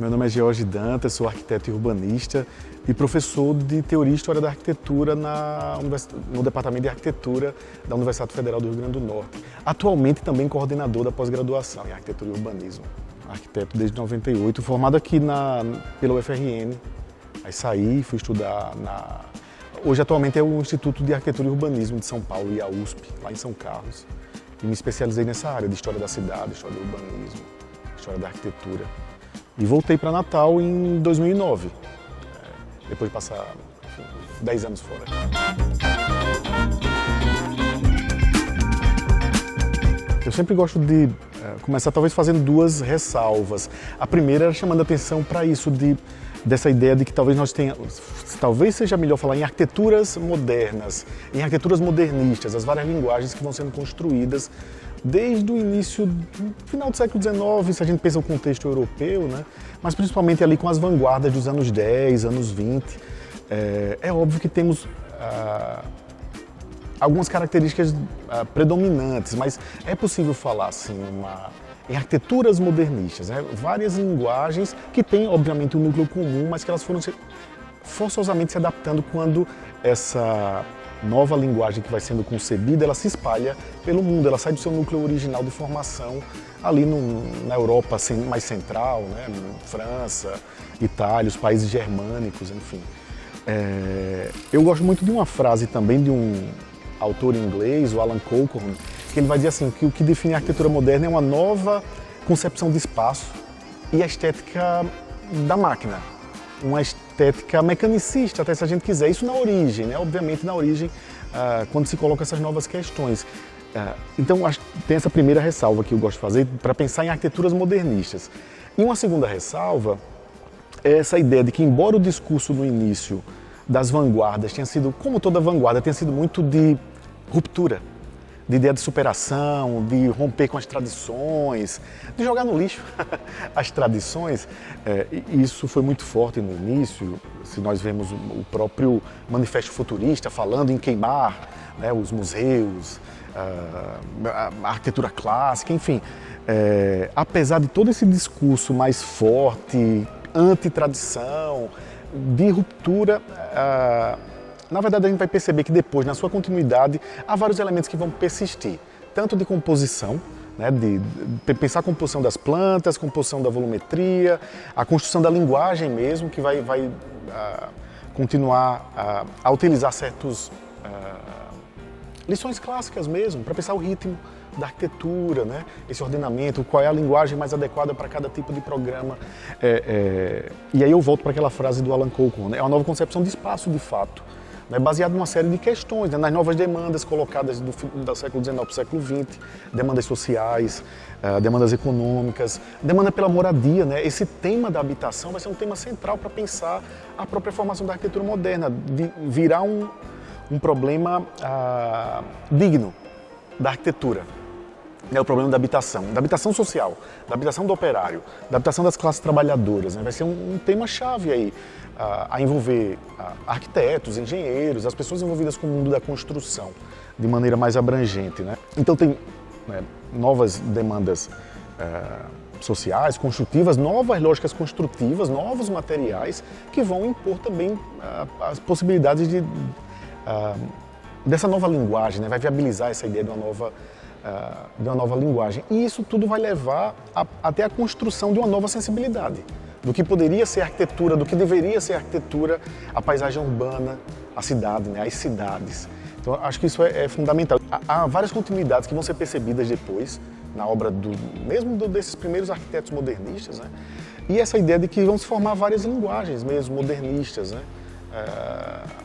Meu nome é George Dantas, sou arquiteto e urbanista e professor de Teoria e História da Arquitetura no Departamento de Arquitetura da Universidade Federal do Rio Grande do Norte. Atualmente também coordenador da pós-graduação em Arquitetura e Urbanismo. Arquiteto desde 98, formado aqui pela UFRN. Aí saí, fui estudar Hoje atualmente é o Instituto de Arquitetura e Urbanismo de São Paulo e a USP, lá em São Carlos. E me especializei nessa área de História da Cidade, História do Urbanismo, História da Arquitetura. E voltei para Natal em 2009, depois de passar 10 anos fora. Eu sempre gosto de começar talvez fazendo duas ressalvas. A primeira era chamando a atenção para isso, dessa ideia de que talvez seja melhor falar em arquiteturas modernas, em arquiteturas modernistas, as várias linguagens que vão sendo construídas desde o início, final do século XIX, se a gente pensa no contexto europeu, né? Mas principalmente ali com as vanguardas dos anos 10, anos 20. É óbvio que temos algumas características predominantes, mas é possível falar assim, em arquiteturas modernistas, né? Várias linguagens que têm, obviamente, um núcleo comum, mas que elas foram forçosamente se adaptando quando essa nova linguagem que vai sendo concebida, ela se espalha pelo mundo, ela sai do seu núcleo original de formação ali na Europa mais central, né? França, Itália, os países germânicos, enfim. Eu gosto muito de uma frase também de um autor inglês, o Alan Cochrane, que ele vai dizer assim, que o que define a arquitetura moderna é uma nova concepção de espaço e a estética da máquina. Uma estética mecanicista, até se a gente quiser. Isso na origem, né? Obviamente na origem, quando se colocam essas novas questões. Então, tem essa primeira ressalva que eu gosto de fazer para pensar em arquiteturas modernistas. E uma segunda ressalva é essa ideia de que, embora o discurso no início das vanguardas tenha sido, como toda vanguarda, tenha sido muito de ruptura, de ideia de superação, de romper com as tradições, de jogar no lixo as tradições. Isso foi muito forte no início, se nós vemos o próprio Manifesto Futurista falando em queimar, né, os museus, a arquitetura clássica, enfim. Apesar de todo esse discurso mais forte, anti-tradição, de ruptura, na verdade a gente vai perceber que depois, na sua continuidade, há vários elementos que vão persistir, tanto de composição, né, de pensar a composição das plantas, composição da volumetria, a construção da linguagem mesmo, que vai continuar a utilizar certas lições clássicas mesmo, para pensar o ritmo da arquitetura, né? Esse ordenamento, qual é a linguagem mais adequada para cada tipo de programa. E aí eu volto para aquela frase do Alan Cochrane, né? É uma nova concepção de espaço, de fato, né? Baseado numa série de questões, né? Nas novas demandas colocadas do século XIX para o século XX, demandas sociais, demandas econômicas, demanda pela moradia, né? Esse tema da habitação vai ser um tema central para pensar a própria formação da arquitetura moderna, de virar um problema digno da arquitetura. É o problema da habitação social, da habitação do operário, da habitação das classes trabalhadoras, né? Vai ser um tema-chave aí, a envolver arquitetos, engenheiros, as pessoas envolvidas com o mundo da construção, de maneira mais abrangente, né? Então tem novas demandas sociais, construtivas, novas lógicas construtivas, novos materiais que vão impor também as possibilidades dessa nova linguagem, né? Vai viabilizar essa ideia de uma nova linguagem. E isso tudo vai levar até a construção de uma nova sensibilidade, do que poderia ser arquitetura, do que deveria ser arquitetura, a paisagem urbana, a cidade, né? As cidades. Então, acho que isso é fundamental. Há várias continuidades que vão ser percebidas depois, na obra desses primeiros arquitetos modernistas, né? E essa ideia de que vão se formar várias linguagens mesmo, modernistas, né?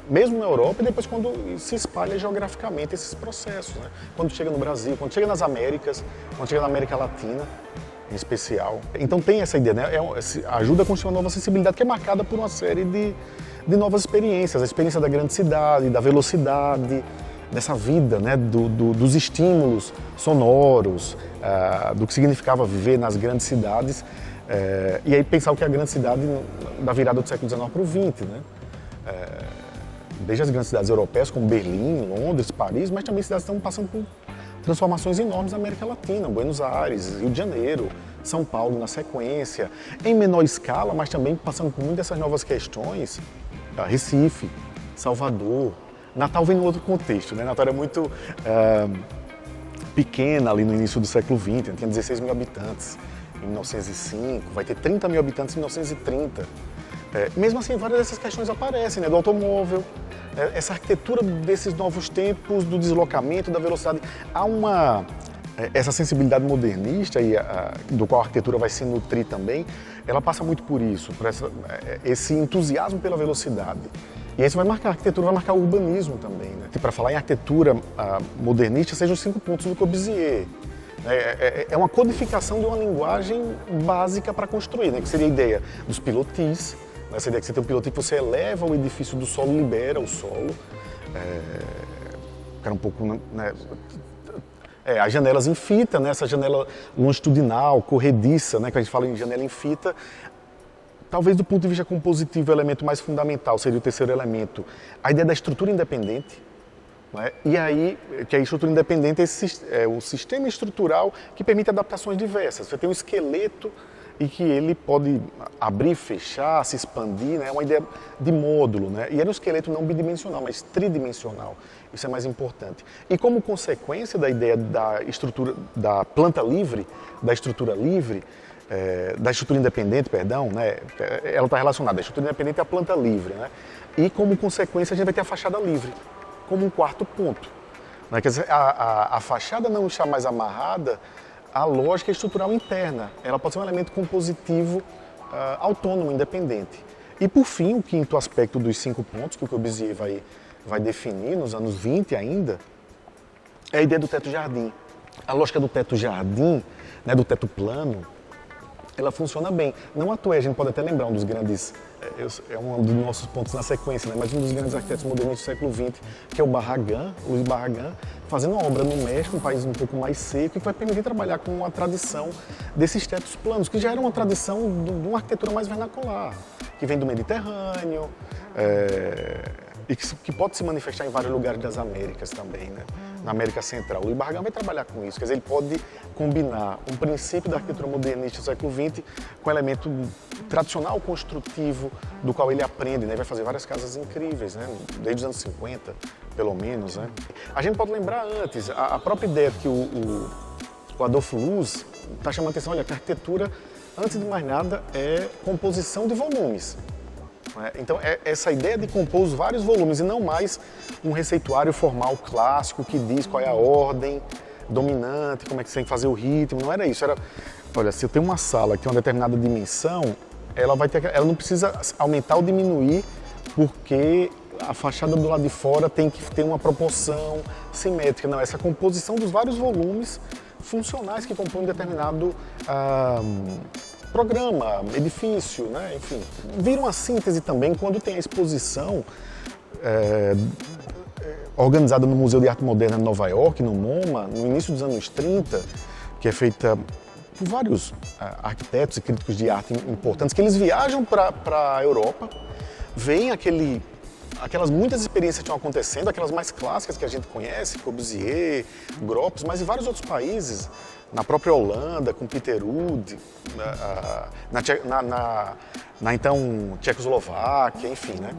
Mesmo na Europa e depois quando se espalha geograficamente esses processos, né? Quando chega no Brasil, quando chega nas Américas, quando chega na América Latina em especial. Então tem essa ideia, né? Ajuda a construir uma nova sensibilidade que é marcada por uma série de novas experiências, a experiência da grande cidade, da velocidade, dessa vida, né? Dos estímulos sonoros, do que significava viver nas grandes cidades, e aí pensar o que é a grande cidade da virada do século XIX para o XX, né? Desde as grandes cidades europeias, como Berlim, Londres, Paris, mas também cidades que estão passando por transformações enormes na América Latina, Buenos Aires, Rio de Janeiro, São Paulo na sequência, em menor escala, mas também passando por muitas dessas novas questões, Recife, Salvador. Natal vem em outro contexto, né? Natal era muito pequena ali no início do século XX, tinha 16 mil habitantes em 1905, vai ter 30 mil habitantes em 1930. Mesmo assim, várias dessas questões aparecem, né? Do automóvel, essa arquitetura desses novos tempos, do deslocamento, da velocidade. Há essa sensibilidade modernista, do qual a arquitetura vai se nutrir também, ela passa muito por isso, por esse entusiasmo pela velocidade. E isso vai marcar a arquitetura, vai marcar o urbanismo também, né? Para falar em arquitetura modernista, sejam os 5 pontos do Corbusier. É uma codificação de uma linguagem básica para construir, né? Que seria a ideia dos pilotis, né? Essa ideia que você tem um pilotis que você eleva o edifício do solo, libera o solo. Era um pouco, né? As janelas em fita, né? Essa janela longitudinal, corrediça, né? Que a gente fala em janela em fita. Talvez do ponto de vista compositivo, o elemento mais fundamental seria o terceiro elemento, a ideia da estrutura independente. Né? E aí, que a estrutura independente é o sistema estrutural que permite adaptações diversas. Você tem um esqueleto e que ele pode abrir, fechar, se expandir, né? É uma ideia de módulo. Né? E era um esqueleto não bidimensional, mas tridimensional. Isso é mais importante. E como consequência da ideia da estrutura, da planta livre, da estrutura livre, da estrutura independente, perdão, né? Ela está relacionada. A estrutura independente é a planta livre. Né? E como consequência a gente vai ter a fachada livre, como um quarto ponto. Né? Quer dizer, a fachada não está mais amarrada à lógica estrutural interna. Ela pode ser um elemento compositivo autônomo, independente. E por fim, o quinto aspecto dos 5 pontos que o Corbusier vai definir nos anos 20 ainda, é a ideia do teto-jardim. A lógica do teto-jardim, né, do teto plano, ela funciona bem. Não à toa, a gente pode até lembrar um dos grandes, é um dos nossos pontos na sequência, né? Mas um dos grandes arquitetos modernistas do século XX, que é o Barragán, Luiz Barragán, fazendo uma obra no México, um país um pouco mais seco, e que vai permitir trabalhar com a tradição desses tetos planos, que já era uma tradição de uma arquitetura mais vernacular, que vem do Mediterrâneo, e que pode se manifestar em vários lugares das Américas também, né? Na América Central. O Barragán vai trabalhar com isso, quer dizer, ele pode combinar um princípio da arquitetura modernista do século XX com um elemento tradicional construtivo do qual ele aprende, né? Vai fazer várias casas incríveis, né? Desde os anos 50, pelo menos. Né? A gente pode lembrar antes, a própria ideia que o Adolfo Luz está chamando a atenção, olha, que a arquitetura, antes de mais nada, é composição de volumes. Então, essa ideia de compor os vários volumes e não mais um receituário formal clássico que diz qual é a ordem dominante, como é que você tem que fazer o ritmo, não era isso. Era, olha, se eu tenho uma sala que tem uma determinada dimensão, ela não precisa aumentar ou diminuir porque a fachada do lado de fora tem que ter uma proporção simétrica. Não, essa composição dos vários volumes funcionais que compõem um determinado programa, edifício, né? Enfim. Vira uma síntese também quando tem a exposição organizada no Museu de Arte Moderna de Nova York, no MoMA, no início dos anos 30, que é feita por vários arquitetos e críticos de arte importantes, que eles viajam para a Europa, veem aquelas muitas experiências que estão acontecendo, aquelas mais clássicas que a gente conhece, Corbusier, Gropius, mas em vários outros países, na própria Holanda, com Peter Ude, na então Tchecoslováquia, enfim, né?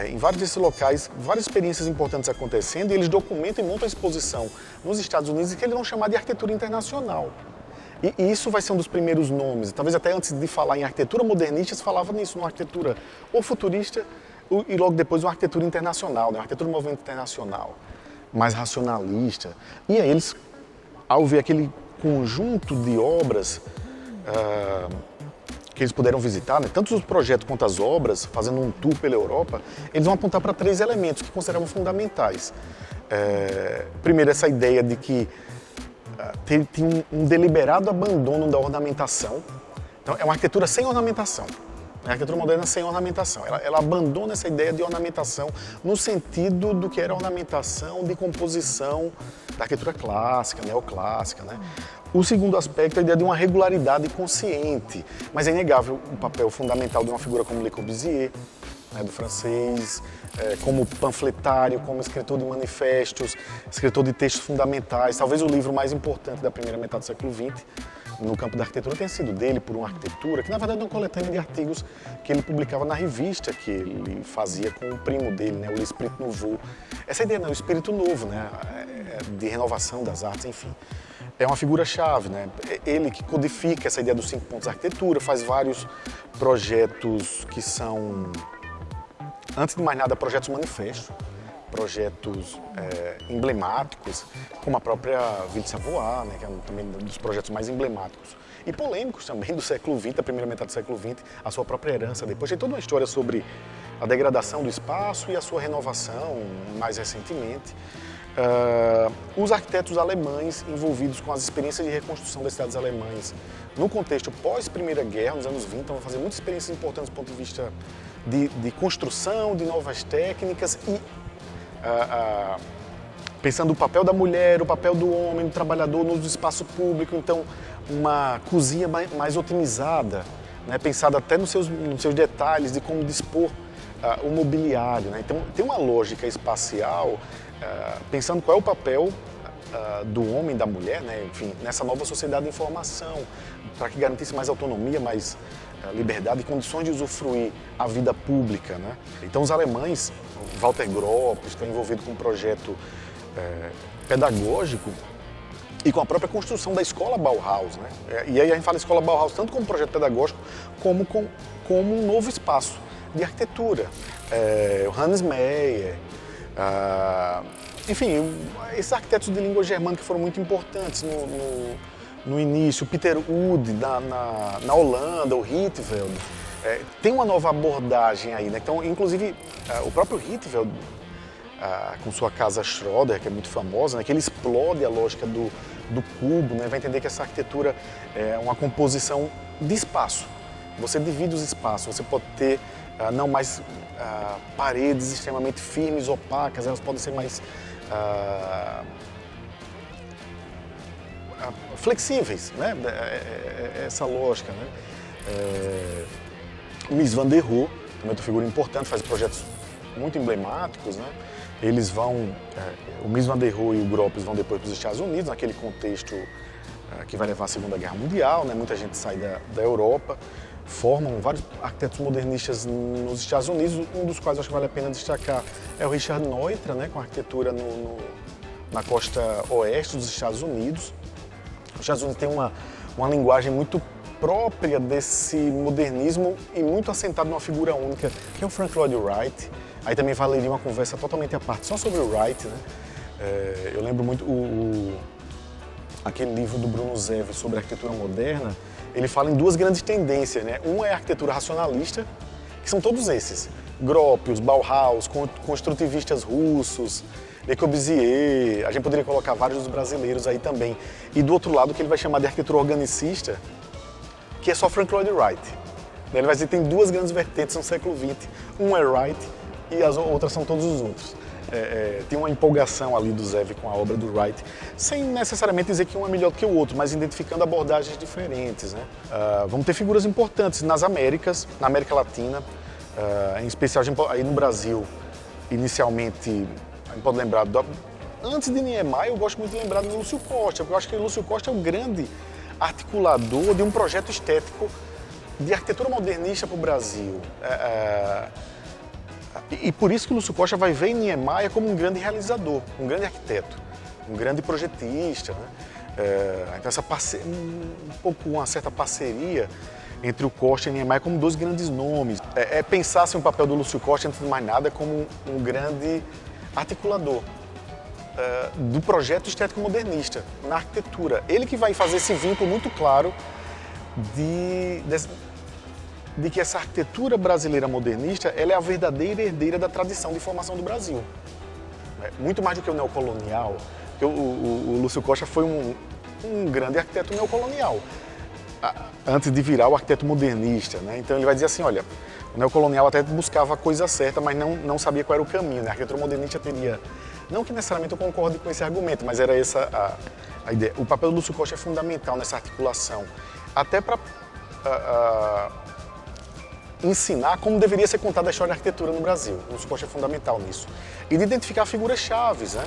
Em vários desses locais, várias experiências importantes acontecendo, e eles documentam e montam a exposição nos Estados Unidos que eles vão chamar de arquitetura internacional. E isso vai ser um dos primeiros nomes, talvez até antes de falar em arquitetura modernista, se falava nisso, numa arquitetura ou futurista, e logo depois uma arquitetura internacional, né? Uma arquitetura do movimento internacional, mais racionalista. E aí eles, ao ver aquele conjunto de obras que eles puderam visitar, né? Tanto os projetos quanto as obras, fazendo um tour pela Europa, eles vão apontar para 3 elementos que consideravam fundamentais. Primeiro, essa ideia de que tem um deliberado abandono da ornamentação. Então, é uma arquitetura sem ornamentação. A arquitetura moderna sem ornamentação. Ela abandona essa ideia de ornamentação no sentido do que era a ornamentação de composição da arquitetura clássica, neoclássica, né? O segundo aspecto é a ideia de uma regularidade consciente, mas é inegável o papel fundamental de uma figura como Le Corbusier, né, do francês, como panfletário, como escritor de manifestos, escritor de textos fundamentais, talvez o livro mais importante da primeira metade do século XX, no campo da arquitetura tenha sido dele, por uma arquitetura, que na verdade é uma coletânea de artigos que ele publicava na revista que ele fazia com o primo dele, né, o L'Esprit Nouveau. Essa ideia, né, o espírito novo, né, de renovação das artes, enfim. É uma figura-chave, né? Ele que codifica essa ideia dos 5 pontos da arquitetura, faz vários projetos que são, antes de mais nada, projetos manifestos, projetos emblemáticos, como a própria Ville de Savoie, né, que é também um dos projetos mais emblemáticos. E polêmicos também do século XX, a primeira metade do século XX, a sua própria herança. Depois tem toda uma história sobre a degradação do espaço e a sua renovação, mais recentemente. Os arquitetos alemães envolvidos com as experiências de reconstrução das cidades alemãs no contexto pós-Primeira Guerra, nos anos 20, vão fazer muitas experiências importantes do ponto de vista de construção, de novas técnicas e pensando o papel da mulher, o papel do homem, do trabalhador no espaço público, então uma cozinha mais otimizada, né, pensada até nos seus detalhes de como dispor o mobiliário, né? Então tem uma lógica espacial, pensando qual é o papel do homem e da mulher, né, enfim, nessa nova sociedade de informação, para que garantisse mais autonomia, mais liberdade e condições de usufruir a vida pública, né? Então os alemães, Walter Gropius, está envolvido com um projeto pedagógico e com a própria construção da escola Bauhaus, né? E aí a gente fala escola Bauhaus tanto como projeto pedagógico como um novo espaço de arquitetura. O Hannes Meyer, enfim, esses arquitetos de língua germânica foram muito importantes no início. O Peter Ude na Holanda, o Rietveld. Tem uma nova abordagem aí, né? Então, inclusive, o próprio Rietveld, com sua casa Schroeder, que é muito famosa, né? Que ele explode a lógica do cubo, né? Vai entender que essa arquitetura é uma composição de espaço. Você divide os espaços, você pode ter não mais paredes extremamente firmes, opacas, elas podem ser mais flexíveis, né? Essa lógica, né? O Mies van der Rohe, também outra figura importante, faz projetos muito emblemáticos, né? Eles vão, o Mies van der Rohe e o Gropius vão depois para os Estados Unidos, naquele contexto que vai levar à Segunda Guerra Mundial, né? Muita gente sai da Europa, formam vários arquitetos modernistas nos Estados Unidos, um dos quais acho que vale a pena destacar é o Richard Neutra, né? Com arquitetura na costa oeste dos Estados Unidos. Os Estados Unidos têm uma linguagem muito própria desse modernismo e muito assentado numa figura única, que é o Frank Lloyd Wright. Aí também valeria uma conversa totalmente à parte, só sobre o Wright, né? Eu lembro muito aquele livro do Bruno Zev sobre arquitetura moderna, ele fala em duas grandes tendências, né? Uma é a arquitetura racionalista, que são todos esses, Gropius, Bauhaus, construtivistas russos, Le Corbusier, a gente poderia colocar vários dos brasileiros aí também. E do outro lado, o que ele vai chamar de arquitetura organicista, que é só Frank Lloyd Wright. Ele vai dizer que tem duas grandes vertentes no século XX. Um é Wright e as outras são todos os outros. Tem uma empolgação ali do Zev com a obra do Wright, sem necessariamente dizer que um é melhor do que o outro, mas identificando abordagens diferentes, né? Vamos ter figuras importantes nas Américas, na América Latina, em especial aí no Brasil, inicialmente, a gente pode lembrar, antes de Niemeyer, eu gosto muito de lembrar do Lúcio Costa, porque eu acho que o Lúcio Costa é o grande articulador de um projeto estético de arquitetura modernista para o Brasil. E por isso que o Lúcio Costa vai ver em Niemeyer como um grande realizador, um grande arquiteto, um grande projetista, né? Então uma certa parceria entre o Costa e Niemeyer como dois grandes nomes. Pensar-se o papel do Lúcio Costa, antes de mais nada, como um grande articulador do projeto estético modernista na arquitetura. Ele que vai fazer esse vínculo muito claro de que essa arquitetura brasileira modernista ela é a verdadeira herdeira da tradição de formação do Brasil. Muito mais do que o neocolonial, porque o Lúcio Costa foi um grande arquiteto neocolonial, antes de virar o arquiteto modernista, né? Então ele vai dizer assim, olha, o neocolonial até buscava a coisa certa, mas não sabia qual era o caminho, né? A arquitetura modernista teria... Não que necessariamente eu concorde com esse argumento, mas era essa a ideia. O papel do Lúcio Costa é fundamental nessa articulação, até para ensinar como deveria ser contada a história da arquitetura no Brasil. O Lúcio Costa é fundamental nisso. E de identificar figuras-chave, né?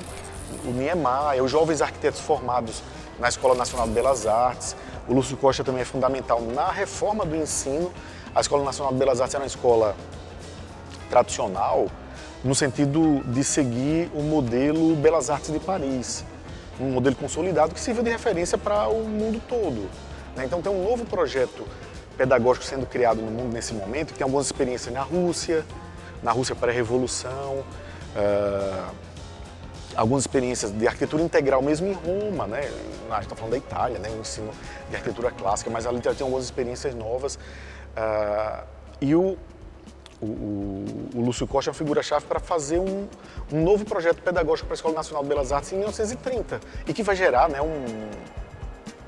O Niemeyer, os jovens arquitetos formados na Escola Nacional de Belas Artes, O Lúcio Costa também é fundamental na reforma do ensino. A Escola Nacional de Belas Artes era uma escola tradicional, no sentido de seguir o modelo Belas Artes de Paris, um modelo consolidado que sirva de referência para o mundo todo. Então tem um novo projeto pedagógico sendo criado no mundo nesse momento, que tem algumas experiências na Rússia pré-revolução, algumas experiências de arquitetura integral mesmo em Roma, né? A gente está falando da Itália, né? O ensino de arquitetura clássica, mas ali tem algumas experiências novas. E o Lúcio Costa é uma figura-chave para fazer um novo projeto pedagógico para a Escola Nacional de Belas Artes em 1930 e que vai gerar, né,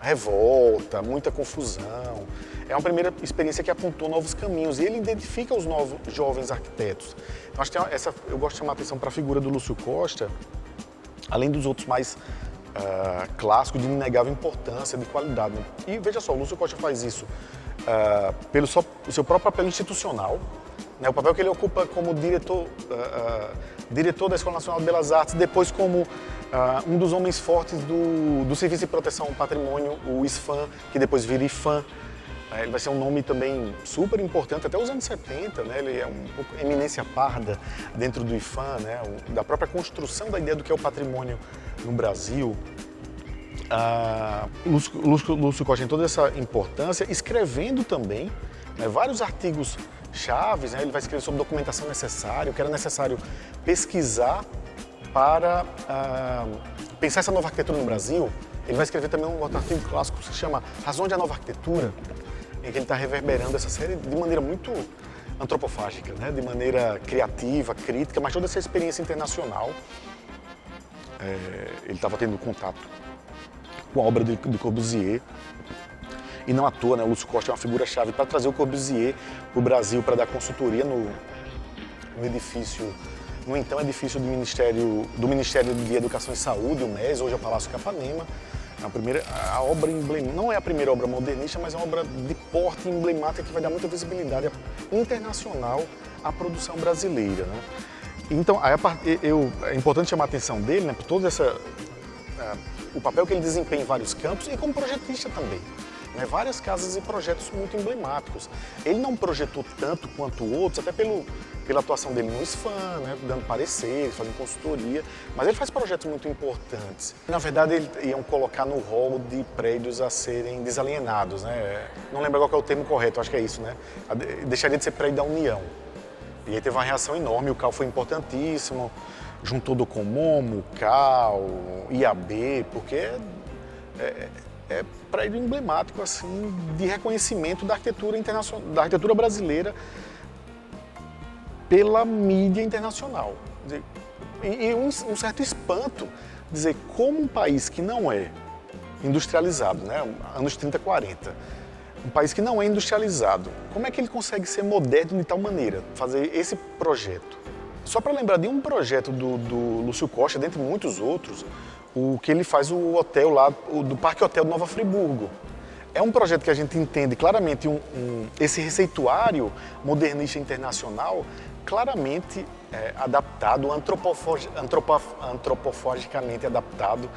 revolta, muita confusão. É uma primeira experiência que apontou novos caminhos e ele identifica os novos jovens arquitetos. Então, acho que eu gosto de chamar a atenção para a figura do Lúcio Costa, além dos outros mais clássicos, de inegável importância, de qualidade. E veja só, o Lúcio Costa faz isso pelo seu próprio papel institucional, né, o papel que ele ocupa como diretor da Escola Nacional de Belas Artes, depois como um dos homens fortes do Serviço de Proteção ao Patrimônio, o ISFAM, que depois vira IFAM. Ele vai ser um nome também super importante até os anos 70, né? Ele é um pouco eminência parda dentro do IFAM, né? Da própria construção da ideia do que é o patrimônio no Brasil. Lúcio Costa tem toda essa importância, escrevendo também, né, vários artigos chaves, né? Ele vai escrever sobre documentação necessária, o que era necessário pesquisar para pensar essa nova arquitetura no Brasil. Ele vai escrever também um outro artigo clássico que se chama Razões da Nova Arquitetura, em que ele está reverberando essa série de maneira muito antropofágica, né? De maneira criativa, crítica, mas toda essa experiência internacional. Ele estava tendo contato com a obra de Corbusier, e não à toa, né? O Lúcio Costa é uma figura-chave para trazer o Corbusier para o Brasil, para dar consultoria no edifício, no então edifício do Ministério de Educação e Saúde, o MES, hoje é o Palácio Capanema. A obra emblemática, não é a primeira obra modernista, mas é uma obra de porte emblemática que vai dar muita visibilidade internacional à produção brasileira, né? Então, é importante chamar a atenção dele, né, por todo o papel que ele desempenha em vários campos e como projetista também. Né, várias casas e projetos muito emblemáticos. Ele não projetou tanto quanto outros, até pela atuação dele no ISFAM, né, dando pareceres, fazendo consultoria, mas ele faz projetos muito importantes. Na verdade, eles iam colocar no rol de prédios a serem desalienados, né? Não lembro qual que é o termo correto, acho que é isso, né? Deixaria de ser prédio da União. E aí teve uma reação enorme, o CAL foi importantíssimo, juntou do Comomo, o CAL, IAB, porque é prédio emblemático assim, de reconhecimento da arquitetura internacional, da arquitetura brasileira pela mídia internacional. E um certo espanto dizer como um país que não é industrializado, né, anos 30, 40, um país que não é industrializado, como é que ele consegue ser moderno de tal maneira, fazer esse projeto? Só para lembrar de um projeto do Lúcio Costa, dentre muitos outros, o que ele faz o hotel lá, do Parque Hotel de Nova Friburgo. É um projeto que a gente entende claramente esse receituário modernista internacional, claramente adaptado, antropofagicamente adaptado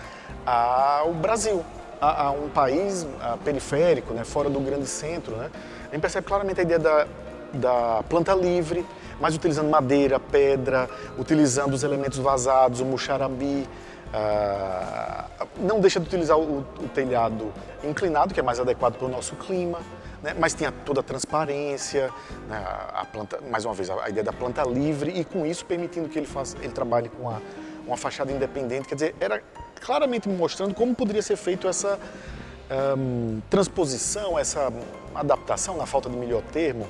ao Brasil, a um país periférico, né, fora do grande centro, né? A gente percebe claramente a ideia da planta livre, mas utilizando madeira, pedra, utilizando os elementos vazados, o muxarabi. Não deixa de utilizar o telhado inclinado, que é mais adequado para o nosso clima, né? Mas tinha toda a transparência, né? Mais uma vez, a ideia da planta livre e com isso permitindo que ele trabalhe com uma fachada independente. Quer dizer, era claramente mostrando como poderia ser feito essa transposição, essa adaptação, na falta de melhor termo,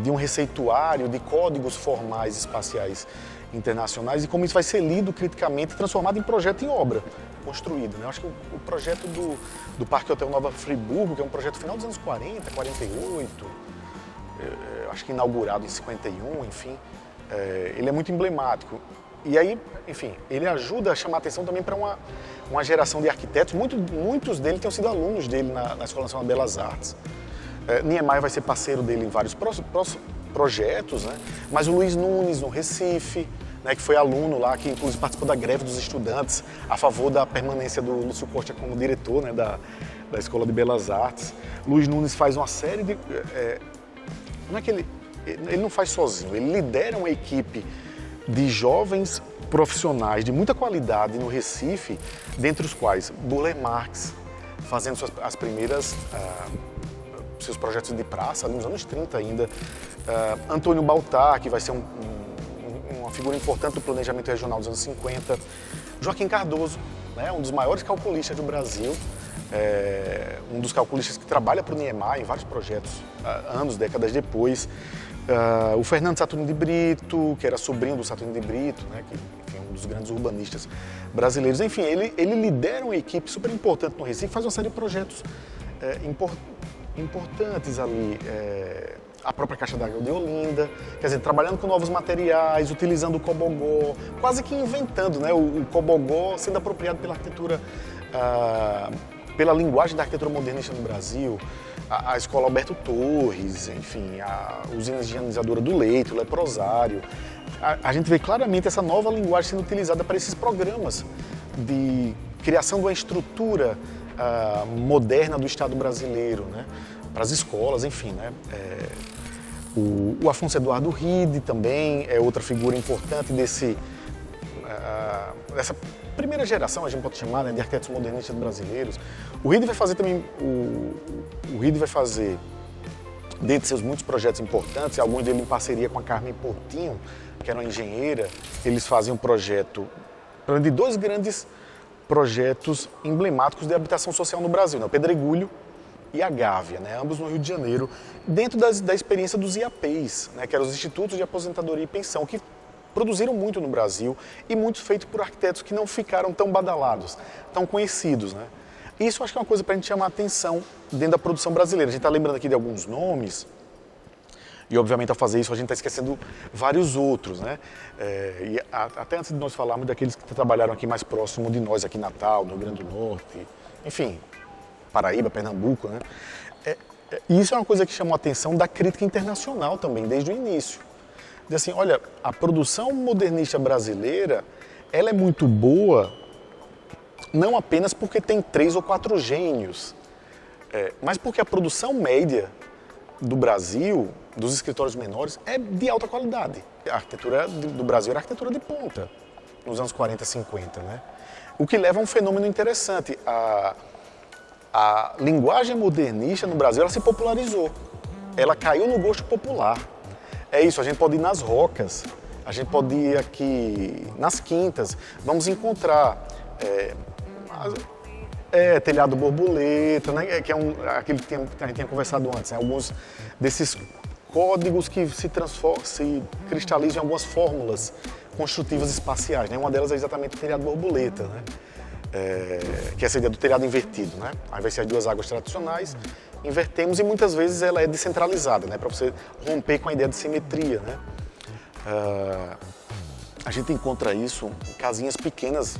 de um receituário de códigos formais espaciais internacionais e como isso vai ser lido criticamente, transformado em projeto em obra construída, né? Eu acho que o projeto do Parque Hotel Nova Friburgo, que é um projeto final dos anos 40, 48, acho que inaugurado em 51, enfim, ele é muito emblemático. E aí, enfim, ele ajuda a chamar a atenção também para uma geração de arquitetos, muitos deles tenham sido alunos dele na Escola Nacional de Belas Artes. Niemeyer vai ser parceiro dele em vários projetos, né? Mas o Luiz Nunes, no Recife, né, que foi aluno lá, que inclusive participou da greve dos estudantes a favor da permanência do Lúcio Costa como diretor, né, da Escola de Belas Artes. Luiz Nunes faz uma série de... não é que ele não faz sozinho, ele lidera uma equipe de jovens profissionais de muita qualidade no Recife, dentre os quais Burle Marx, fazendo as primeiras... seus projetos de praça, ali nos anos 30 ainda. Antônio Baltar, que vai ser uma figura importante do planejamento regional dos anos 50. Joaquim Cardoso, né, um dos maiores calculistas do Brasil, um dos calculistas que trabalha para o Niemeyer em vários projetos, décadas depois. O Fernando Saturnino de Brito, que era sobrinho do Saturnino de Brito, né, que enfim, um dos grandes urbanistas brasileiros. Enfim, ele lidera uma equipe super importante no Recife, faz uma série de projetos importantes ali, a própria Caixa d'Água de Olinda, quer dizer, trabalhando com novos materiais, utilizando o cobogó, quase que inventando, né, o cobogó sendo apropriado pela arquitetura, pela linguagem da arquitetura modernista no Brasil, a Escola Alberto Torres, enfim, a usina higienizadora do Leite, o leprosário. A gente vê claramente essa nova linguagem sendo utilizada para esses programas de criação de uma estrutura moderna do Estado brasileiro, né? Para as escolas, enfim, né? O Afonso Eduardo Ride também é outra figura importante dessa primeira geração, a gente pode chamar, né, de arquitetos modernistas brasileiros. O Ride vai fazer também, o Ride vai fazer, dentre seus muitos projetos importantes, alguns deles em parceria com a Carmen Portinho, que era uma engenheira, eles fazem um projeto de dois grandes projetos emblemáticos de habitação social no Brasil, né? O Pedregulho e a Gávea, né? Ambos no Rio de Janeiro, dentro da experiência dos IAPs, né? Que eram os Institutos de Aposentadoria e Pensão, que produziram muito no Brasil e muitos feitos por arquitetos que não ficaram tão badalados, tão conhecidos, né? Isso acho que é uma coisa para a gente chamar a atenção dentro da produção brasileira. A gente está lembrando aqui de alguns nomes, e obviamente ao fazer isso a gente está esquecendo vários outros, né? Até antes de nós falarmos daqueles que trabalharam aqui mais próximo de nós, aqui em Natal, no Rio Grande do Norte, enfim, Paraíba, Pernambuco, né? E isso é uma coisa que chamou a atenção da crítica internacional também, desde o início. Diz assim, olha, a produção modernista brasileira, ela é muito boa, não apenas porque tem 3 ou 4 gênios, mas porque a produção média do Brasil, dos escritórios menores, é de alta qualidade. A arquitetura do Brasil era arquitetura de ponta, nos anos 40, 50, né? O que leva a um fenômeno interessante. A linguagem modernista no Brasil, ela se popularizou. Ela caiu no gosto popular. É isso, a gente pode ir nas rocas, a gente pode ir aqui nas quintas, vamos encontrar telhado borboleta, né? Que é aquele que a gente tinha conversado antes, né? Alguns desses códigos que se cristalizam em algumas fórmulas construtivas espaciais, né? Uma delas é exatamente o telhado borboleta, né? Que é essa ideia do telhado invertido, né? Ao invés de as duas águas tradicionais, invertemos e muitas vezes ela é descentralizada, né? Para você romper com a ideia de simetria, né? A gente encontra isso em casinhas pequenas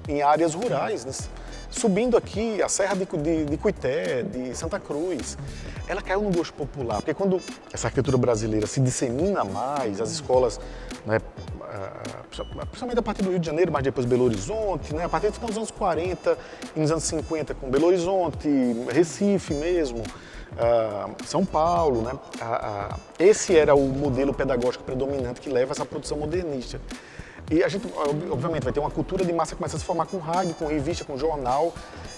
em áreas rurais, né? Subindo aqui a Serra de Cuité, de Santa Cruz, ela caiu no gosto popular, porque quando essa arquitetura brasileira se dissemina mais, as escolas, né, principalmente a partir do Rio de Janeiro, mas depois Belo Horizonte, né, a partir do final dos anos 40 e nos anos 50 com Belo Horizonte, Recife mesmo, São Paulo, né, esse era o modelo pedagógico predominante que leva a essa produção modernista. E a gente, obviamente, vai ter uma cultura de massa que começa a se formar com rádio, com revista, com jornal,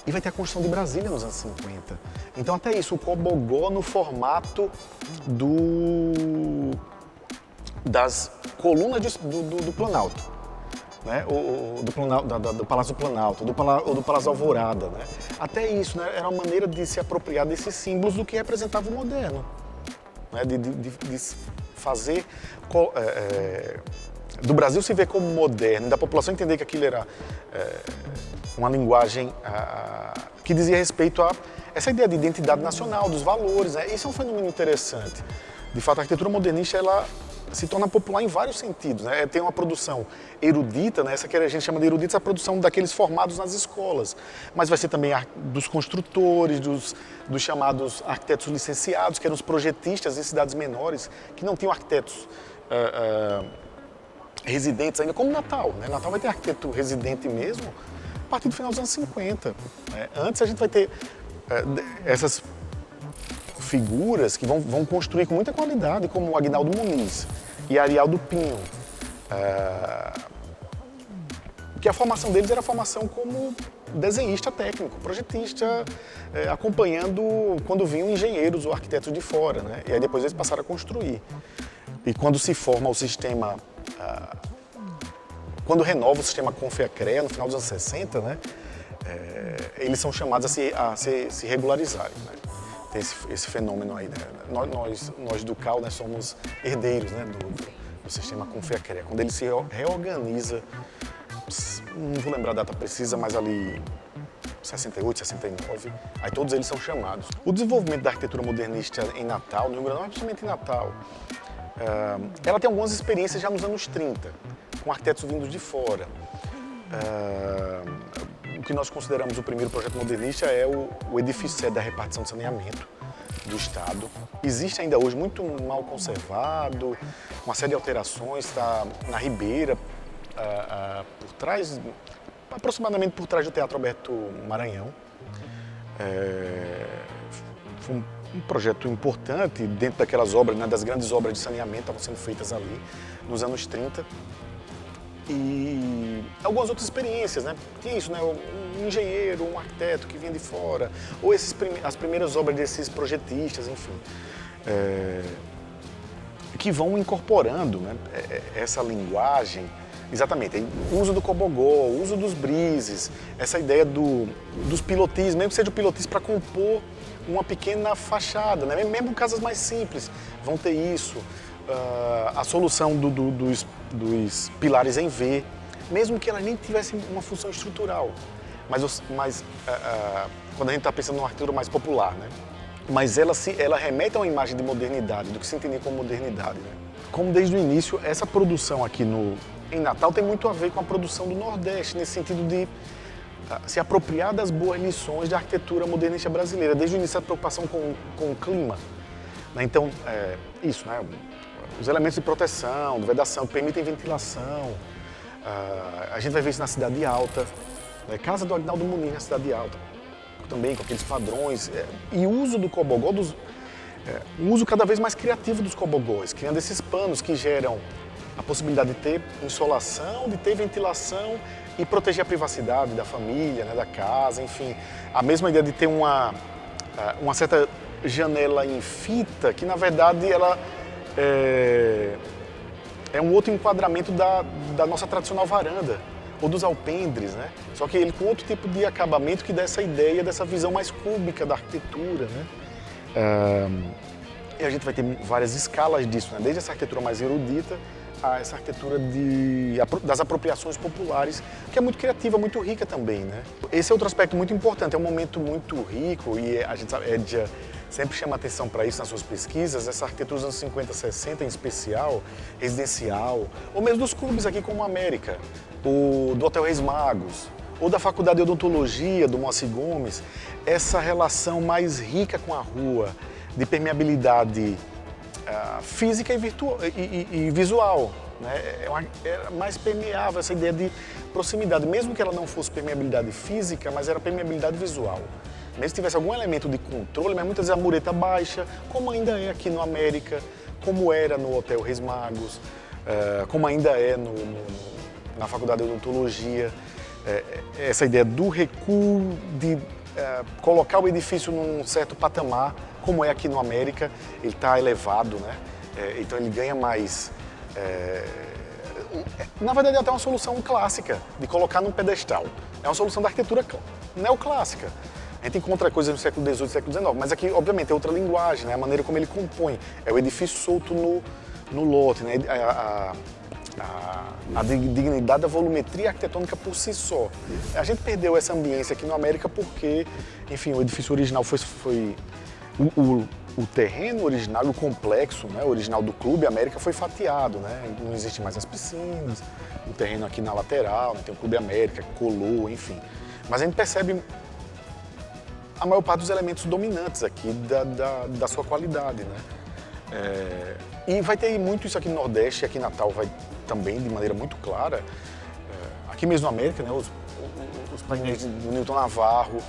e vai ter a construção de Brasília nos anos 50. Então, até isso, o cobogó no formato das colunas do Planalto, né? Do Palácio do Planalto, ou do Palácio Alvorada, né? Até isso, né? Era uma maneira de se apropriar desses símbolos do que representava o moderno, né? De fazer... do Brasil se ver como moderno, da população entender que aquilo era uma linguagem que dizia respeito a essa ideia de identidade nacional, dos valores, né? Isso é um fenômeno interessante. De fato, a arquitetura modernista, ela se torna popular em vários sentidos, né? Tem uma produção erudita, né? Essa que a gente chama de erudita, a produção daqueles formados nas escolas, mas vai ser também dos construtores, dos chamados arquitetos licenciados, que eram os projetistas em cidades menores, que não tinham arquitetos residentes ainda, como Natal, né? Natal vai ter arquiteto residente mesmo, a partir do final dos anos 50. Né? Antes a gente vai ter essas figuras que vão construir com muita qualidade, como o Aguinaldo Muniz e Arialdo Pinho. Que a formação deles era a formação como desenhista técnico, projetista, acompanhando quando vinham engenheiros ou arquitetos de fora, né? E aí depois eles passaram a construir. E quando se forma o sistema, quando renova o sistema Confeacrea no final dos anos 60, né? Eles são chamados a se regularizarem, né? Tem esse fenômeno aí, né? Nós do CAL, né, somos herdeiros, né, do sistema Confeacrea. Quando ele se reorganiza, não vou lembrar a data precisa, mas ali 68, 69, aí todos eles são chamados. O desenvolvimento da arquitetura modernista em Natal, no Rio Grande do Norte, principalmente em Natal, ela tem algumas experiências já nos anos 30, com arquitetos vindos de fora. O que nós consideramos o primeiro projeto modernista é o edifício sede da repartição de saneamento do Estado. Existe ainda hoje muito mal conservado, uma série de alterações, está na Ribeira, por trás, aproximadamente por trás do Teatro Alberto Maranhão. Foi um projeto importante dentro daquelas obras, né, das grandes obras de saneamento que estavam sendo feitas ali nos anos 30. E algumas outras experiências, né? Tinha isso, né? Um engenheiro, um arquiteto que vinha de fora, ou as primeiras obras desses projetistas, enfim, que vão incorporando, né, essa linguagem. Exatamente, o uso do cobogó, o uso dos brises, essa ideia dos pilotis, mesmo que seja o pilotis para compor uma pequena fachada, né? Mesmo casas mais simples vão ter isso. A solução dos pilares em V, mesmo que ela nem tivesse uma função estrutural, mas quando a gente está pensando numa arquitetura mais popular, né? Mas ela remete a uma imagem de modernidade, do que se entendia como modernidade, né? Como desde o início, essa produção aqui em Natal tem muito a ver com a produção do Nordeste, nesse sentido de se apropriar das boas lições da arquitetura modernista brasileira, desde o início da preocupação com o clima. Né? Então, isso, né? Os elementos de proteção, de vedação, que permitem ventilação. A gente vai ver isso na Cidade Alta, né? Casa do Aguinaldo Muniz na Cidade Alta, também com aqueles padrões. E o uso do cobogó, um uso cada vez mais criativo dos cobogós, criando esses panos que geram a possibilidade de ter insolação, de ter ventilação e proteger a privacidade da família, né, da casa, enfim. A mesma ideia de ter uma certa janela em fita, que na verdade ela é um outro enquadramento da nossa tradicional varanda, ou dos alpendres, né? Só que ele com outro tipo de acabamento que dá essa ideia, dessa visão mais cúbica da arquitetura, né? E a gente vai ter várias escalas disso, né? Desde essa arquitetura mais erudita a essa arquitetura das apropriações populares, que é muito criativa, muito rica também, né? Esse é outro aspecto muito importante, é um momento muito rico e a gente sabe, Edja sempre chama atenção para isso nas suas pesquisas, essa arquitetura dos anos 50, 60 em especial, residencial, ou mesmo dos clubes aqui como a América, do Hotel Reis Magos, ou da Faculdade de Odontologia, do Moacir Gomes, essa relação mais rica com a rua, de permeabilidade física e visual, né? É mais permeável essa ideia de proximidade, mesmo que ela não fosse permeabilidade física, mas era permeabilidade visual. Mesmo que tivesse algum elemento de controle, mas muitas vezes a mureta baixa, como ainda é aqui no América, como era no Hotel Reis Magos, como ainda é na Faculdade de Odontologia. Essa ideia do recuo, de colocar o edifício num certo patamar, como é aqui no América, ele está elevado, né? Então ele ganha mais. Na verdade, é até uma solução clássica, de colocar num pedestal. É uma solução da arquitetura neoclássica. A gente encontra coisas no século XVIII e século XIX, mas aqui, obviamente, é outra linguagem, né? A maneira como ele compõe. É o edifício solto no lote, né? A dignidade da volumetria arquitetônica por si só. A gente perdeu essa ambiência aqui no América porque, enfim, o edifício original foi o terreno original, o complexo, né, original do Clube América foi fatiado, né? Não existe mais as piscinas, o terreno aqui na lateral, né, tem o Clube América, colou, enfim. Mas a gente percebe a maior parte dos elementos dominantes aqui da sua qualidade, né? E vai ter muito isso aqui no Nordeste, aqui em Natal vai também de maneira muito clara. A aqui mesmo na América, né, os painéis do Newton Navarro,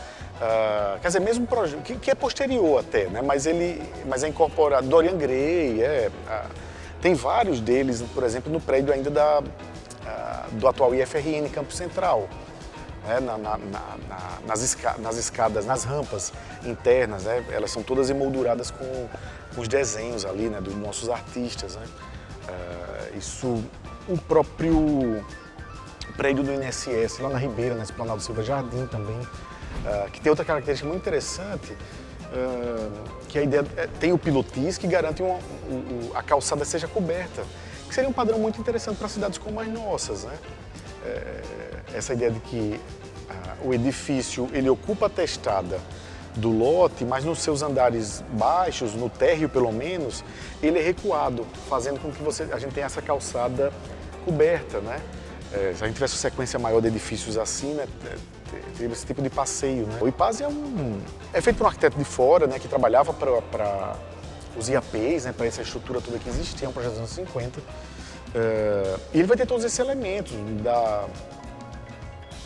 quer dizer, mesmo projeto, que é posterior até, né, mas é incorporado, Dorian Gray, tem vários deles, por exemplo, no prédio ainda do atual IFRN Campo Central, né, nas escadas, nas rampas internas, né, elas são todas emolduradas com os desenhos ali, né, dos nossos artistas, né. O próprio prédio do INSS, lá na Ribeira, na Esplanada Silva Jardim também, que tem outra característica muito interessante, que a ideia tem o pilotis que garante a calçada seja coberta, que seria um padrão muito interessante para cidades como as nossas, né? Essa ideia de que o edifício ele ocupa a testada do lote, mas nos seus andares baixos, no térreo pelo menos, ele é recuado, fazendo com que a gente tenha essa calçada coberta, né? Se a gente tivesse uma sequência maior de edifícios assim, né, teria esse tipo de passeio, né? O IPASE é feito por um arquiteto de fora, né, que trabalhava para os IAPs, né, para essa estrutura toda que existia, é um projeto dos anos 50. E ele vai ter todos esses elementos da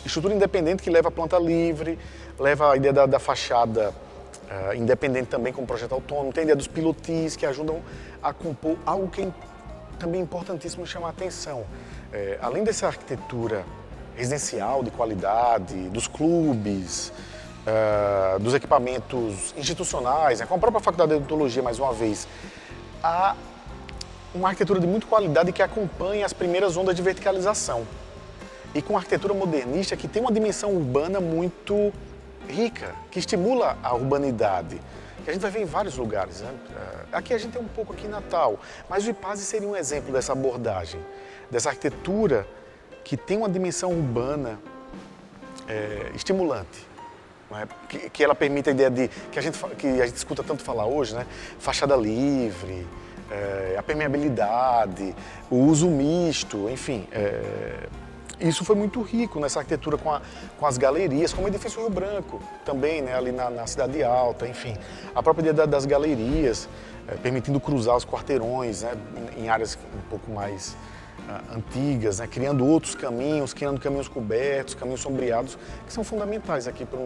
estrutura independente que leva a planta livre, leva a ideia da fachada independente também como projeto autônomo, tem a ideia dos pilotis que ajudam a compor algo que é também importantíssimo chamar a atenção. Além dessa arquitetura residencial de qualidade, dos clubes, dos equipamentos institucionais, né, com a própria Faculdade de Odontologia, mais uma vez, há uma arquitetura de muita qualidade que acompanha as primeiras ondas de verticalização. E com arquitetura modernista que tem uma dimensão urbana muito rica, que estimula a urbanidade, que a gente vai ver em vários lugares, né? Aqui a gente tem um pouco aqui em Natal, mas o IPASE seria um exemplo dessa abordagem, dessa arquitetura que tem uma dimensão urbana estimulante, né? Que ela permite a ideia de que a gente escuta tanto falar hoje, né? Fachada livre, a permeabilidade, o uso misto, enfim. Isso foi muito rico nessa arquitetura com as galerias, como o edifício Rio Branco também, né, ali na Cidade Alta, enfim. A própria ideia das galerias, permitindo cruzar os quarteirões, né, em áreas um pouco mais antigas, né, criando outros caminhos, criando caminhos cobertos, caminhos sombreados, que são fundamentais aqui para o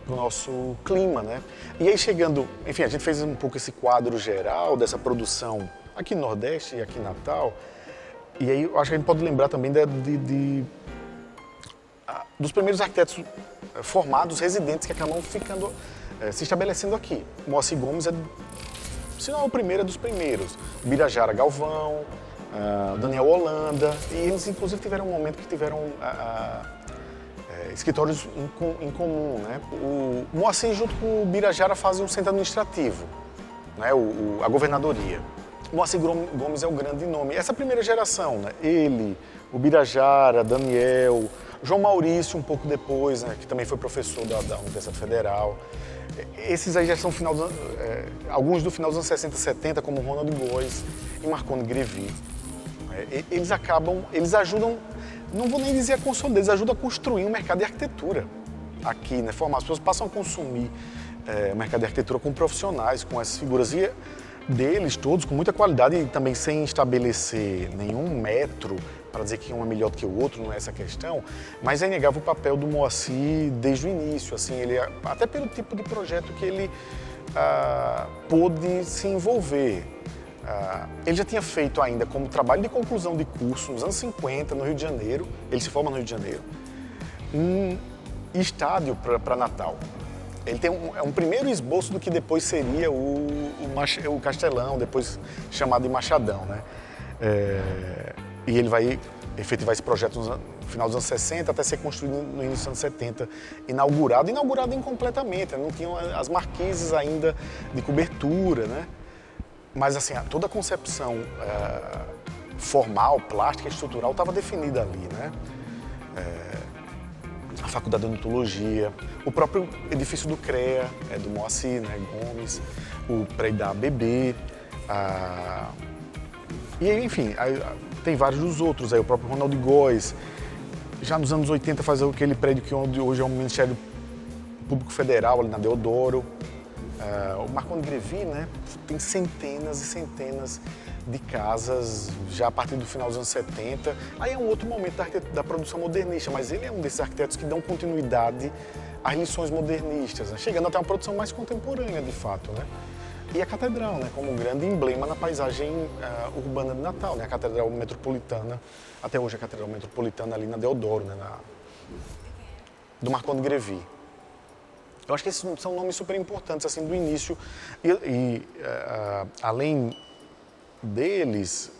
nosso clima, né. E aí chegando, enfim, a gente fez um pouco esse quadro geral dessa produção aqui no Nordeste e aqui em Natal. E aí eu acho que a gente pode lembrar também dos primeiros arquitetos formados, residentes, que acabam ficando, se estabelecendo aqui. Moacir Gomes se não é o primeiro, é dos primeiros. Birajara Galvão, Daniel Holanda, e eles inclusive tiveram um momento que tiveram escritórios em comum, né? O Moacir junto com o Birajara fazem um centro administrativo, né? A governadoria. Moacir Gomes é o grande nome. Essa primeira geração, né? Ele, o Birajara, Daniel, João Maurício um pouco depois, né? Que também foi professor da Universidade Federal. Esses aí já são alguns do final dos anos 60, 70, como Ronald Góes e Marconi Grévy. Eles ajudam, não vou nem dizer a consolidar, eles ajudam a construir um mercado de arquitetura aqui, né? As pessoas passam a consumir o mercado de arquitetura com profissionais, com essas figuras. E deles todos com muita qualidade e também sem estabelecer nenhum metro para dizer que um é melhor do que o outro, não é essa a questão, mas é inegável o papel do Moacir desde o início, assim, até pelo tipo de projeto que ele pôde se envolver. Ele já tinha feito ainda como trabalho de conclusão de curso nos anos 50, no Rio de Janeiro, ele se forma no Rio de Janeiro, um estádio para Natal. Ele tem um primeiro esboço do que depois seria o Castelão, depois chamado de Machadão, né? E ele vai efetivar esse projeto no final dos anos 60 até ser construído no início dos anos 70, inaugurado incompletamente, né? Não tinham as marquises ainda de cobertura, né? Mas assim, toda a concepção formal, plástica, estrutural estava definida ali, né? A Faculdade de Odontologia, o próprio edifício do CREA, do Moacir, né, Gomes, o prédio da ABB, e enfim, tem vários dos outros, o próprio Ronald Góes, já nos anos 80 faz aquele prédio que hoje é o Ministério Público Federal, ali na Deodoro, o Marconi Grévy, né, tem centenas e centenas de casas já a partir do final dos anos 70. Aí é um outro momento da produção modernista, mas ele é um desses arquitetos que dão continuidade às lições modernistas, né? Chegando até uma produção mais contemporânea, de fato, né? E a catedral, né, como um grande emblema na paisagem urbana de Natal, né? A catedral metropolitana, até hoje a catedral metropolitana ali na Deodoro, né? Do Marconi Grévy. Eu acho que esses são nomes super importantes assim, do início. Além deles,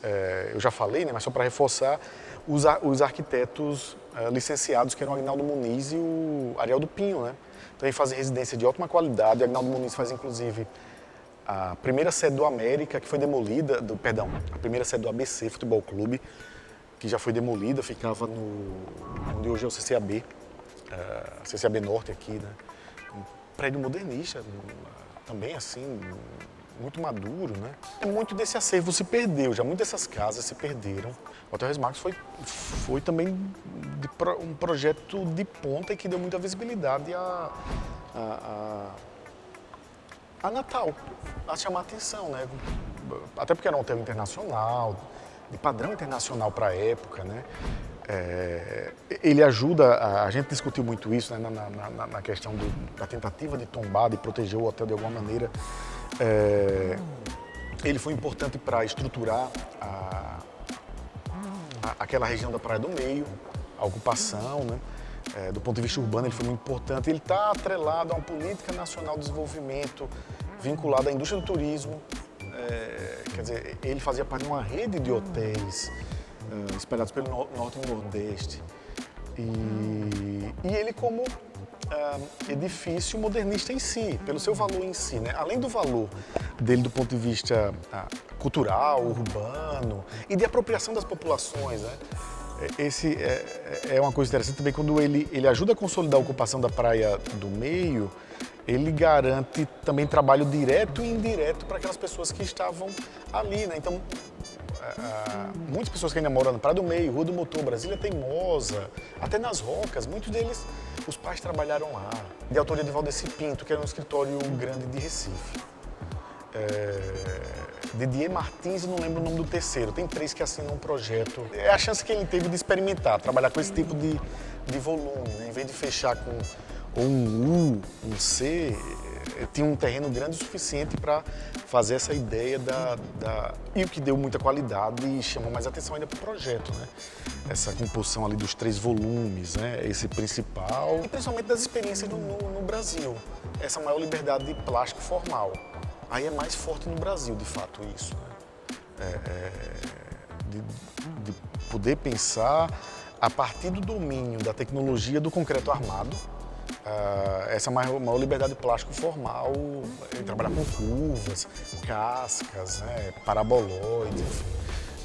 eu já falei, né, mas só para reforçar, os arquitetos licenciados, que eram o Aguinaldo Muniz e o Ariel do Pinho. Né? Então, eles fazem residência de ótima qualidade. O Aguinaldo Muniz faz, inclusive, a primeira sede do América, que foi demolida, a primeira sede do ABC Futebol Clube, que já foi demolida, ficava onde hoje é o CCAB, CCAB Norte aqui, né? Um prédio modernista, também assim, muito maduro, né? Muito desse acervo se perdeu, já muitas dessas casas se perderam. O Hotel Reis Magos foi também um projeto de ponta e que deu muita visibilidade a Natal, a chamar a atenção, né? Até porque era um hotel internacional, de padrão internacional para a época, né? Ele ajuda, a gente discutiu muito isso, né, na questão da tentativa de tombar, de proteger o hotel de alguma maneira. Ele foi importante para estruturar aquela região da Praia do Meio, a ocupação, né? Do ponto de vista urbano, ele foi muito importante. Ele está atrelado a uma política nacional de desenvolvimento vinculada à indústria do turismo. Quer dizer, ele fazia parte de uma rede de hotéis espalhados pelo Norte e Nordeste. E ele como edifício modernista em si, pelo seu valor em si, né? Além do valor dele do ponto de vista cultural, urbano e de apropriação das populações, né? Esse é uma coisa interessante também, quando ele ajuda a consolidar a ocupação da Praia do Meio, ele garante também trabalho direto e indireto para aquelas pessoas que estavam ali, né? Então, muitas pessoas que ainda moram na Praia do Meio, Rua do Motor, Brasília Teimosa, até nas Rocas, muitos deles, os pais trabalharam lá. De autoria de Valdeci Pinto, que era um escritório grande de Recife. Didier Martins, eu não lembro o nome do terceiro, tem 3 que assinam um projeto. É a chance que ele teve de experimentar, trabalhar com esse tipo de volume, né? Em vez de fechar com um U, um C, tinha um terreno grande o suficiente para fazer essa ideia e o que deu muita qualidade e chamou mais atenção ainda para o projeto, né? Essa composição ali dos 3 volumes, né? Esse principal, e principalmente das experiências no Brasil, essa maior liberdade de plástico formal. Aí é mais forte no Brasil, de fato, isso, né? De poder pensar a partir do domínio da tecnologia do concreto armado, essa maior liberdade de plástico formal, trabalhar com curvas, cascas, né, paraboloides, enfim.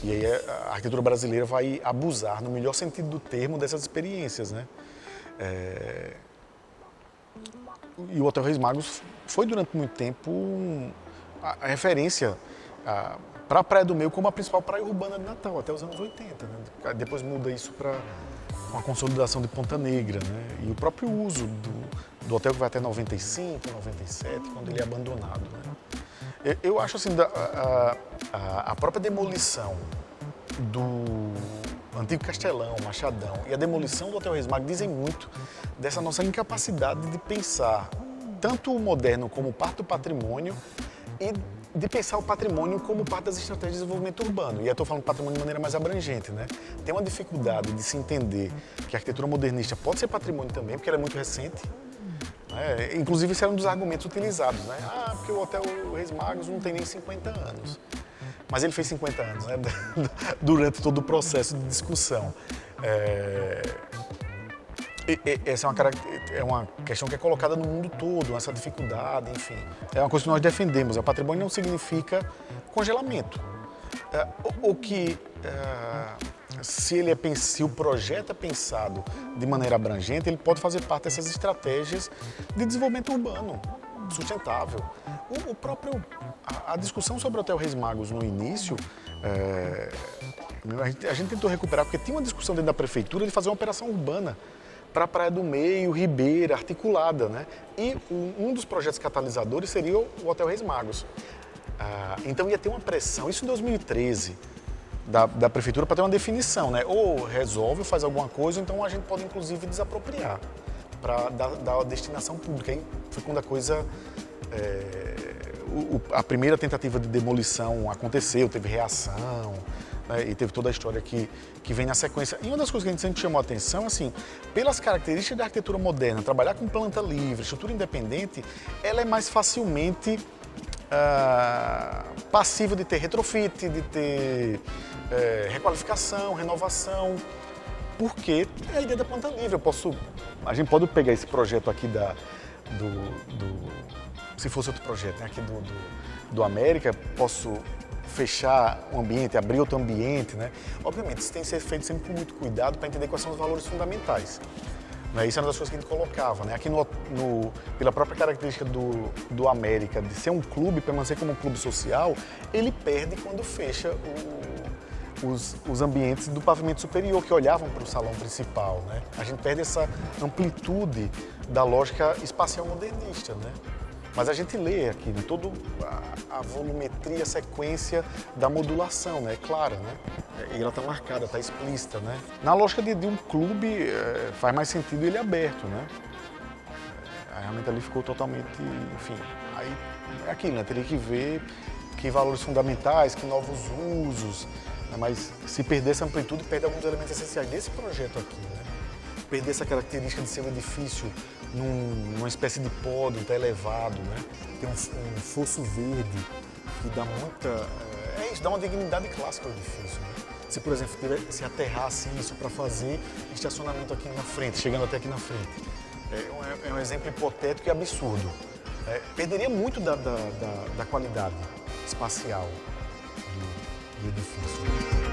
E aí a arquitetura brasileira vai abusar, no melhor sentido do termo, dessas experiências, né? E o Hotel Reis Magos foi durante muito tempo a referência para a Praia do Meio como a principal praia urbana de Natal, até os anos 80. Né? Depois muda isso para uma consolidação de Ponta Negra, né? E o próprio uso do hotel que vai até 95, 97, quando ele é abandonado. Né? Eu acho assim, a própria demolição do antigo Castelão, Machadão, e a demolição do Hotel Reis Magos dizem muito dessa nossa incapacidade de pensar tanto o moderno como parte do patrimônio e de pensar o patrimônio como parte das estratégias de desenvolvimento urbano. E eu estou falando patrimônio de maneira mais abrangente, né? Tem uma dificuldade de se entender que a arquitetura modernista pode ser patrimônio também, porque ela é muito recente. Né? Inclusive, esse era um dos argumentos utilizados, né? Porque o Hotel Reis Magos não tem nem 50 anos. Mas ele fez 50 anos, né? Durante todo o processo de discussão. Essa é uma questão que é colocada no mundo todo, essa dificuldade, enfim. É uma coisa que nós defendemos. O patrimônio não significa congelamento. Se o projeto é pensado de maneira abrangente, ele pode fazer parte dessas estratégias de desenvolvimento urbano sustentável. A discussão sobre o Hotel Reis Magos no início, a gente tentou recuperar, porque tinha uma discussão dentro da prefeitura de fazer uma operação urbana para a Praia do Meio, Ribeira, articulada, né? E um dos projetos catalisadores seria o Hotel Reis Magos. Então ia ter uma pressão, isso em 2013, da prefeitura para ter uma definição, né? Ou resolve ou faz alguma coisa, então a gente pode inclusive desapropriar para dar a destinação pública. Aí foi quando a coisa... a primeira tentativa de demolição aconteceu, teve reação, né? E teve toda a história que vem na sequência. E uma das coisas que a gente sempre chamou a atenção, assim, pelas características da arquitetura moderna, trabalhar com planta livre, estrutura independente, ela é mais facilmente passível de ter retrofit, de ter requalificação, renovação, porque é a ideia da planta livre. A gente pode pegar esse projeto aqui se fosse outro projeto, né, aqui do América, posso fechar um ambiente, abrir outro ambiente, né? Obviamente, isso tem que ser feito sempre com muito cuidado para entender quais são os valores fundamentais. Né? Isso é uma das coisas que a gente colocava, né? Aqui pela própria característica do América, de ser um clube, permanecer como um clube social, ele perde quando fecha os ambientes do pavimento superior, que olhavam para o salão principal, né? A gente perde essa amplitude da lógica espacial modernista, né? Mas a gente lê aqui, né, toda a volumetria, a sequência da modulação, né? É clara, né? E ela está marcada, está explícita, né? Na lógica de um clube, faz mais sentido ele aberto, né? Realmente ali ficou totalmente, enfim, aí é aquilo, né? Teria que ver que valores fundamentais, que novos usos, né? Mas se perder essa amplitude, perde alguns elementos essenciais desse projeto aqui, né? Perder essa característica de ser um edifício numa espécie de pódio, tá elevado, né? Tem um fosso verde que dá muita... isso, dá uma dignidade clássica ao edifício, né? Se, por exemplo, se aterrasse isso para fazer estacionamento aqui na frente, chegando até aqui na frente. É um exemplo hipotético e absurdo. Perderia muito da qualidade espacial do edifício.